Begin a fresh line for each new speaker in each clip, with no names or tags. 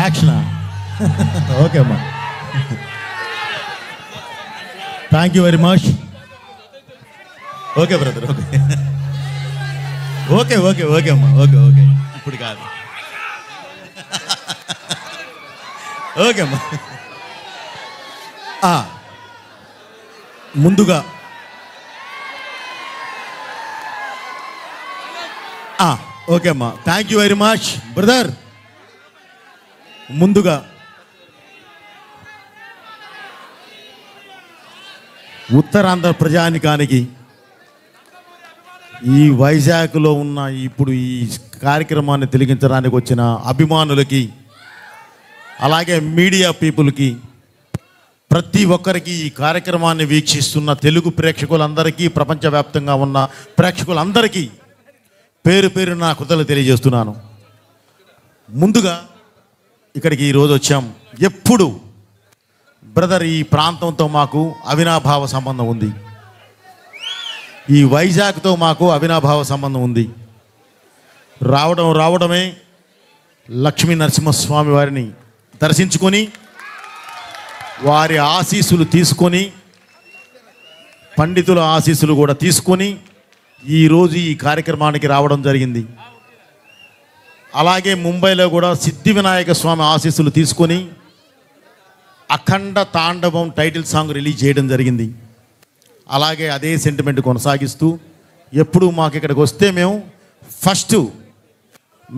యాక్షనా? Okay అమ్మా, thank you very much. Okay brother, okay okay okay okay అమ్మా, okay okay ఇప్పుడు కాదు. Okay అమ్మా. ముందుగా ఓకే అమ్మా, thank you very much brother. ముందుగా ఉత్తరాంధ్ర ప్రజానికానికి, ఈ వైజాగ్లో ఉన్న ఇప్పుడు ఈ కార్యక్రమాన్ని తిలకించడానికి వచ్చిన అభిమానులకి, అలాగే మీడియా పీపుల్కి, ప్రతి ఒక్కరికి, ఈ కార్యక్రమాన్ని వీక్షిస్తున్న తెలుగు ప్రేక్షకులందరికీ, ప్రపంచవ్యాప్తంగా ఉన్న ప్రేక్షకులందరికీ పేరు పేరు నా కృతజ్ఞతలు తెలియజేస్తున్నాను. ముందుగా ఇక్కడికి ఈరోజు వచ్చాం. ఎప్పుడు బ్రదర్ ఈ ప్రాంతంతో మాకు అవినాభావ సంబంధం ఉంది, ఈ వైజాగ్తో మాకు అవినాభావ సంబంధం ఉంది. రావడమే లక్ష్మీ నరసింహస్వామి వారిని దర్శించుకొని, వారి ఆశీస్సులు తీసుకొని, పండితుల ఆశీస్సులు కూడా తీసుకొని ఈరోజు ఈ కార్యక్రమానికి రావడం జరిగింది. అలాగే ముంబైలో కూడా సిద్ధి వినాయక స్వామి ఆశీస్సులు తీసుకొని అఖండ తాండవం టైటిల్ సాంగ్ రిలీజ్ చేయడం జరిగింది. అలాగే అదే సెంటిమెంట్ కొనసాగిస్తూ ఎప్పుడు మాకు ఇక్కడికి వస్తే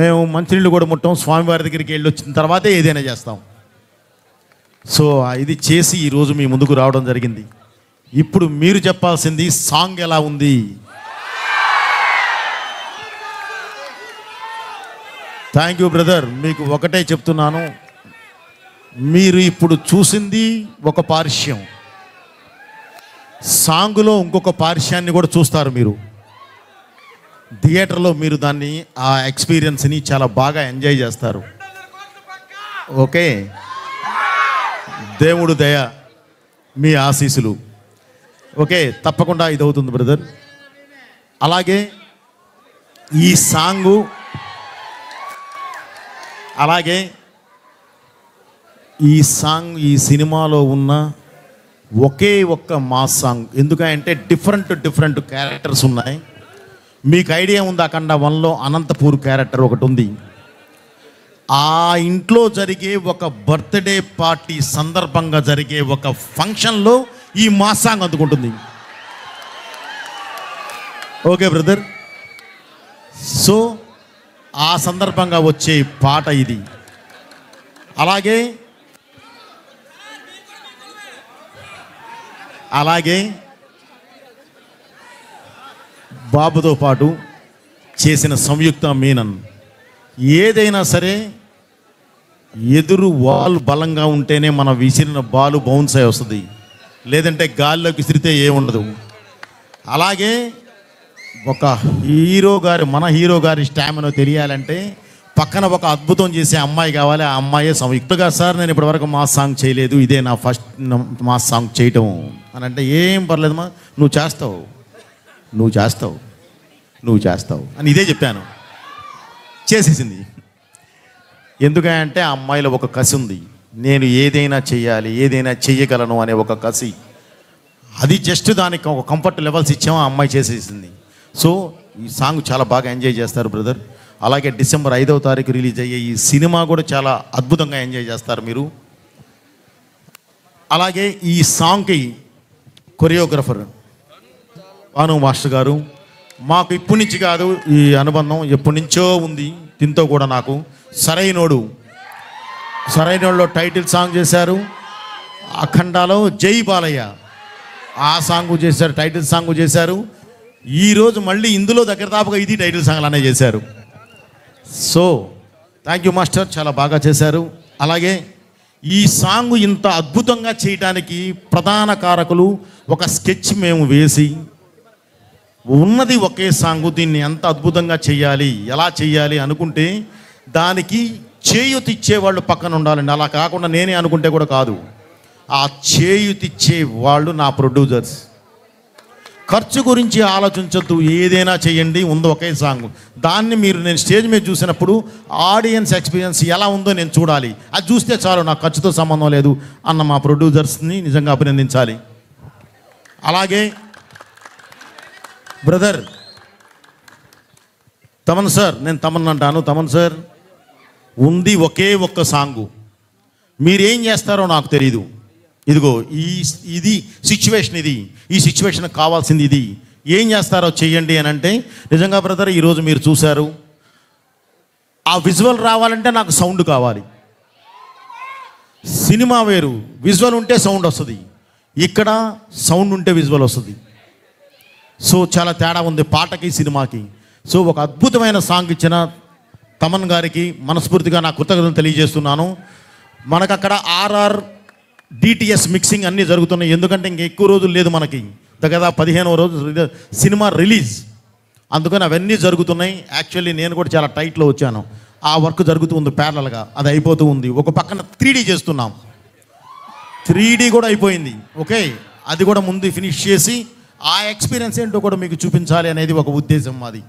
మేము మంచినీళ్ళు కూడా ముట్టాం, స్వామివారి దగ్గరికి వెళ్ళి వచ్చిన తర్వాతే ఏదైనా చేస్తాం. సో ఇది చేసి ఈరోజు మీ ముందుకు రావడం జరిగింది. ఇప్పుడు మీరు చెప్పాల్సింది సాంగ్ ఎలా ఉంది. Thank you brother. మీకు ఒకటే చెప్తున్నాను, మీరు ఇప్పుడు చూసింది ఒక పార్శ్యం, సాంగులో ఇంకొక పార్శ్యాన్ని కూడా చూస్తారు. మీరు థియేటర్లో మీరు దాన్ని, ఆ ఎక్స్పీరియన్స్ని చాలా బాగా ఎంజాయ్ చేస్తారు. ఓకే, దేవుడు దయ, మీ ఆశీస్సులు. ఓకే, తప్పకుండా ఇది అవుతుంది బ్రదర్. అలాగే ఈ సాంగు, అలాగే ఈ సినిమాలో ఉన్న ఒకే ఒక్క మాస్ సాంగ్. ఎందుకంటే డిఫరెంట్ క్యారెక్టర్స్ ఉన్నాయి. మీకు ఐడియా ఉంది, అఖండ 1లో అనంతపూర్ క్యారెక్టర్ ఒకటి ఉంది. ఆ ఇంట్లో జరిగే ఒక బర్త్డే పార్టీ సందర్భంగా జరిగే ఒక ఫంక్షన్లో ఈ మాస్ సాంగ్ అందుకుంటుంది. ఓకే బ్రదర్, సో ఆ సందర్భంగా వచ్చే పాట ఇది. అలాగే బాబుతో పాటు చేసిన సంయుక్త మీనన్, ఏదైనా సరే ఎదురు వాల్ బలంగా ఉంటేనే మనం విసిరిన బాలు బౌన్స్ అయి వస్తుంది, లేదంటే గాల్లోకి విసిరితే ఏముండదు. అలాగే మన హీరో గారి స్టామినా తెలియాలంటే పక్కన ఒక అద్భుతం చేసే అమ్మాయి కావాలి. ఆ అమ్మాయే సంయుక్తగా. సార్ నేను ఇప్పటివరకు మాస్ సాంగ్ చేయలేదు, ఇదే నా ఫస్ట్ మాస్ సాంగ్ చేయటం అని అంటే, ఏం పర్లేదమ్మా, నువ్వు చేస్తావు అని ఇదే చెప్పాను. చేసేసింది. ఎందుకంటే ఆ అమ్మాయిలో ఒక కసి ఉంది, నేను ఏదైనా చెయ్యాలి, ఏదైనా చెయ్యగలను అనే ఒక కసి. అది జస్ట్ దానికి ఒక కంఫర్ట్ లెవెల్స్ ఇచ్చాము, ఆ అమ్మాయి చేసేసింది. సో ఈ సాంగ్ చాలా బాగా ఎంజాయ్ చేస్తారు బ్రదర్. అలాగే డిసెంబర్ 5వ తారీఖు రిలీజ్ అయ్యే ఈ సినిమా కూడా చాలా అద్భుతంగా ఎంజాయ్ చేస్తారు మీరు. అలాగే ఈ సాంగ్కి కొరియోగ్రఫర్ భాను మాస్టర్ గారు. మాకు ఇప్పటి నుంచి కాదు, ఈ అనుబంధం ఎప్పటి నుంచో ఉంది. దీంతో కూడా నాకు సరైనోడులో టైటిల్ సాంగ్ చేశారు. అఖండాలో జై బాలయ్య ఆ సాంగ్ చేశారు, టైటిల్ సాంగ్ చేశారు. ఈరోజు మళ్ళీ ఇందులో దగ్గర దాపుగా ఇది టైటిల్ సాంగ్ అనే చేశారు. సో థ్యాంక్ యూ మాస్టర్, చాలా బాగా చేశారు. అలాగే ఈ సాంగ్ ఇంత అద్భుతంగా చేయడానికి ప్రధాన కారకులు, ఒక స్కెచ్ మేము వేసి ఉన్నది ఒకే సాంగ్, దీన్ని ఎంత అద్భుతంగా చెయ్యాలి, ఎలా చెయ్యాలి అనుకుంటే దానికి చేయూతిచ్చే వాళ్ళు పక్కన ఉండాలండి. అలా కాకుండా నేనే అనుకుంటే కూడా కాదు, ఆ చేయూతిచ్చే వాళ్ళు నా ప్రొడ్యూసర్స్. ఖర్చు గురించి ఆలోచించొద్దు, ఏదైనా చేయండి, ఉంది ఒకే సాంగ్. దాన్ని నేను స్టేజ్ మీద చూసినప్పుడు ఆడియన్స్ ఎక్స్పీరియన్స్ ఎలా ఉందో నేను చూడాలి. అది చూస్తే చాలు, నాకు ఖర్చుతో సంబంధం లేదు అన్న మా ప్రొడ్యూసర్స్ని నిజంగా అభినందించాలి. అలాగే బ్రదర్ తమన్ సార్, నేను తమన్ అంటాను, తమన్ సార్ ఉంది ఒకే ఒక్క సాంగు, మీరేం చేస్తారో నాకు తెలీదు. ఇదిగో ఇది సిచ్యువేషన్, ఈ సిచ్యువేషన్కి కావాల్సింది ఇది, ఏం చేస్తారో చెయ్యండి అని అంటే, నిజంగా బ్రదర్ ఈరోజు మీరు చూశారు, ఆ విజువల్ రావాలంటే నాకు సౌండ్ కావాలి. సినిమా వేరు, విజువల్ ఉంటే సౌండ్ వస్తుంది, ఇక్కడ సౌండ్ ఉంటే విజువల్ వస్తుంది. సో చాలా తేడా ఉంది పాటకి సినిమాకి. సో ఒక అద్భుతమైన సాంగ్ ఇచ్చిన తమన్ గారికి మనస్ఫూర్తిగా నా కృతజ్ఞతలు తెలియజేస్తున్నాను. మనకు అక్కడ ఆర్ఆర్ డిటిఎస్ మిక్సింగ్ అన్నీ జరుగుతున్నాయి, ఎందుకంటే ఇంక ఎక్కువ రోజులు లేదు మనకి, దగ్గర 15వ రోజు సినిమా రిలీజ్, అందుకని అవన్నీ జరుగుతున్నాయి. యాక్చువల్లీ నేను కూడా చాలా టైట్లో వచ్చాను, ఆ వర్క్ జరుగుతూ ఉంది ప్యారలల్గా, అది అయిపోతూ ఉంది. ఒక పక్కన 3D చేస్తున్నాం, 3D కూడా అయిపోయింది. ఓకే, అది కూడా ముందు ఫినిష్ చేసి ఆ ఎక్స్పీరియన్స్ ఏంటో కూడా మీకు చూపించాలి అనేది ఒక ఉద్దేశం మాది.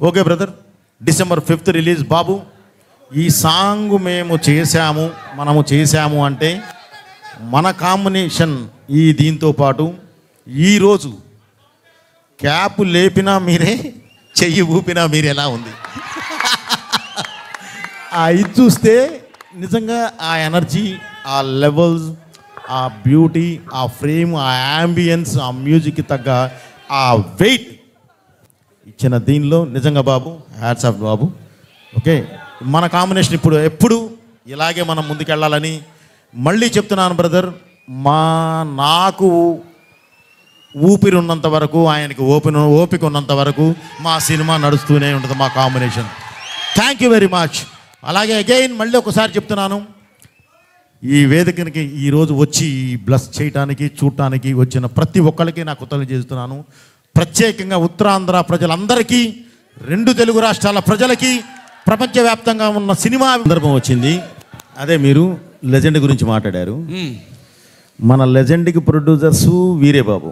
Okay brother, December 5th release. బాబు ఈ సాంగ్ మనము చేశాము అంటే మన కాంబినేషన్ ఈ దీంతో పాటు ఈరోజు క్యాప్ లేపినా మీరే, చెయ్యి ఊపినా మీరే, ఎలా ఉంది ఇది చూస్తే నిజంగా ఆ ఎనర్జీ, ఆ లెవెల్స్, ఆ బ్యూటీ, ఆ ఫ్రేమ్, ఆ యాంబియన్స్, ఆ మ్యూజిక్కి తగ్గ ఆ వెయిట్ ఇచ్చిన దీనిలో నిజంగా బాబు హ్యాట్స్ ఆఫ్ బాబు. ఓకే, మన కాంబినేషన్ ఎప్పుడు ఇలాగే మనం ముందుకెళ్ళాలని మళ్ళీ చెప్తున్నాను బ్రదర్. నాకు ఊపిరి ఉన్నంత వరకు, ఆయనకి ఓపిక ఉన్నంత వరకు మా సినిమా నడుస్తూనే ఉంటుంది, మా combination. Thank you very much. అలాగే అగైన్ మళ్ళీ ఒకసారి చెప్తున్నాను, ఈ వేదికనికి ఈరోజు వచ్చి బ్లెస్ చేయడానికి, చూడటానికి వచ్చిన ప్రతి ఒక్కరికి నాకు కృతజ్ఞతలు చేస్తున్నాను. ప్రత్యేకంగా ఉత్తరాంధ్ర ప్రజలందరికీ, 2 తెలుగు రాష్ట్రాల ప్రజలకి, ప్రపంచవ్యాప్తంగా ఉన్న సినిమా సందర్భం వచ్చింది. అదే మీరు లెజెండ్ గురించి మాట్లాడారు. మన లెజెండ్కి ప్రొడ్యూసర్సు వీరే బాబు,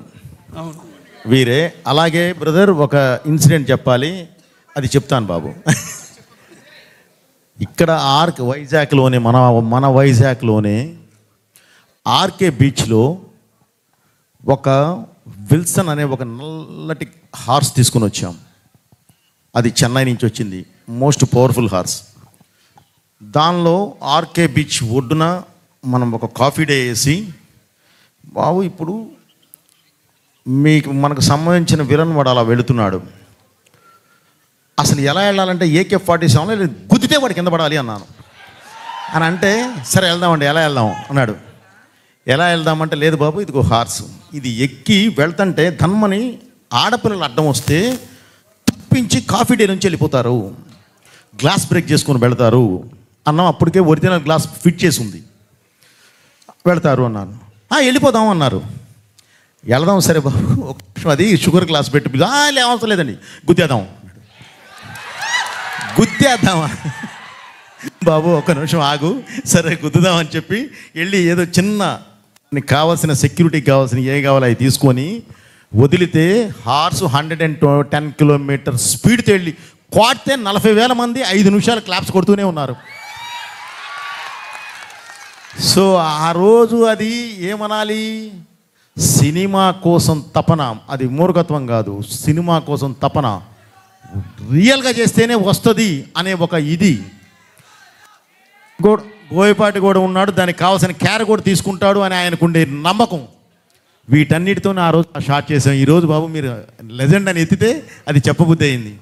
వీరే. అలాగే బ్రదర్ ఒక ఇన్సిడెంట్ చెప్పాలి, అది చెప్తాను బాబు. ఇక్కడ వైజాగ్లోనే మన వైజాగ్లోనే ఆర్కే బీచ్లో ఒక విల్సన్ అనే ఒక నల్లటి హార్స్ తీసుకుని వచ్చాం. అది చెన్నై నుంచి వచ్చింది, మోస్ట్ పవర్ఫుల్ హార్స్. దానిలో ఆర్కే బీచ్ ఒడ్డున మనం ఒక కాఫీ డే వేసి, బాబు ఇప్పుడు మనకు సంబంధించిన విలన్ వాడు అలా వెళుతున్నాడు, అసలు ఎలా వెళ్ళాలంటే AK-47 గుద్దితే వాడు కింద పడాలి అన్నాను. అని అంటే సరే వెళ్దామండి, ఎలా వెళ్దాం అన్నాడు. ఎలా వెళ్దామంటే, లేదు బాబు ఇదిగో హార్స్, ఇది ఎక్కి వెళ్తుంటే ధన్మని ఆడపిల్లలు అడ్డం వస్తే తప్పించి కాఫీ డే నుంచి వెళ్ళిపోతారు, గ్లాస్ బ్రేక్ చేసుకొని వెళతారు అన్నాం. అప్పటికే ఒరిజినల్ గ్లాస్ ఫిట్ చేసి ఉంది, వెళతారు అన్నాను. వెళ్ళిపోదాం అన్నారు. వెళదాం సరే బాబు, ఒక నిమిషం అది షుగర్ గ్లాస్ పెట్టి, అవసరం లేదండి గుద్దేద్దామా బాబు, ఒక నిమిషం ఆగు, సరే గుద్దుదామని చెప్పి వెళ్ళి ఏదో చిన్న నీకు కావాల్సిన సెక్యూరిటీకి కావాల్సిన ఏ కావాలో అవి తీసుకొని వదిలితే హార్స్ 110 కిలోమీటర్ స్పీడ్తో వెళ్ళి కొడితే 40,000 మంది 5 నిమిషాలు క్లాప్స్ కొడుతూనే ఉన్నారు. సో ఆ రోజు అది ఏమనాలి, సినిమా కోసం తపన, అది మూర్ఖత్వం కాదు, సినిమా కోసం తపన, రియల్గా చేస్తేనే వస్తుంది అనే ఒక ఇది. బోయపాటి కూడా ఉన్నాడు, దానికి కావాల్సిన కేర్ కూడా తీసుకుంటాడు అని ఆయనకుండే నమ్మకం. వీటన్నిటితోనే ఆ రోజు షార్ట్ చేసాం. ఈరోజు బాబు మీరు లెజెండ్ అని ఎత్తితే అది చెప్పబుద్ధి అయింది.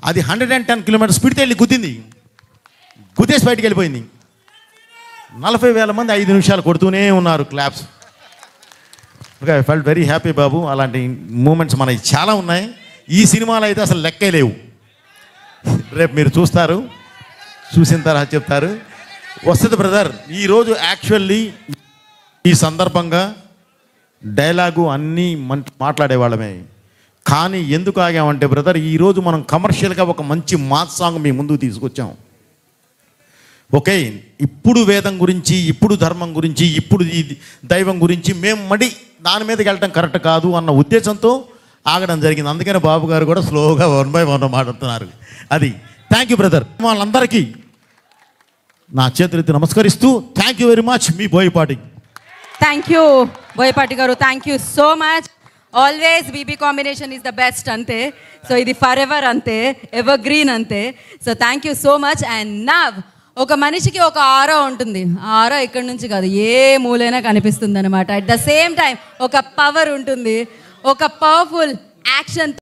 అది 110 కిలోమీటర్ స్పీడ్తో వెళ్ళి గుద్దేసి బయటికి వెళ్ళిపోయింది. 40,000 మంది 5 నిమిషాలు కొడుతూనే ఉన్నారు claps. Okay, I felt very happy బాబు. అలాంటి మూమెంట్స్ మనకి చాలా ఉన్నాయి. ఈ సినిమాలో అయితే అసలు లెక్కే లేవు. రేపు మీరు చూస్తారు, చూసిన తర్వాత చెప్తారు. వస్తుంది బ్రదర్. ఈరోజు యాక్చువల్లీ ఈ సందర్భంగా డైలాగు అన్నీ మాట్లాడేవాళ్ళమే, కానీ ఎందుకు ఆగామంటే బ్రదర్, ఈరోజు మనం కమర్షియల్గా ఒక మంచి మాస్ సాంగ్ మీ ముందుకు తీసుకొచ్చాం. ఓకే, ఇప్పుడు వేదం గురించి, ఇప్పుడు ధర్మం గురించి, ఇప్పుడు ఈ దైవం గురించి మేము దాని మీదకి వెళ్ళటం కరెక్ట్ కాదు అన్న ఉద్దేశంతో ఆగడం జరిగింది. అందుకని బాబు గారు కూడా స్లోగా 1 by 1 మాట్లాడుతున్నారు. అది థ్యాంక్ యూ బ్రదర్. వాళ్ళందరికీ నా చేతులెత్తి నమస్కరిస్తూ థ్యాంక్ యూ వెరీ మచ్. మీ బోయపాటి.
థ్యాంక్ యూ బోయపాటి గారు, thank you so much. Always BB combination is the best అంతే. సో ఇది ఫర్ ఎవర్ అంతే, ఎవర్ గ్రీన్ అంతే. So thank you so much. And now ఒక మనిషికి ఒక ఆరో ఉంటుంది. ఆ ఆరో ఇక్కడి నుంచి కాదు, ఏ మూలైనా కనిపిస్తుంది అనమాట. అట్ ద సేమ్ టైం ఒక పవర్ ఉంటుంది, ఒక పవర్ఫుల్ యాక్షన్.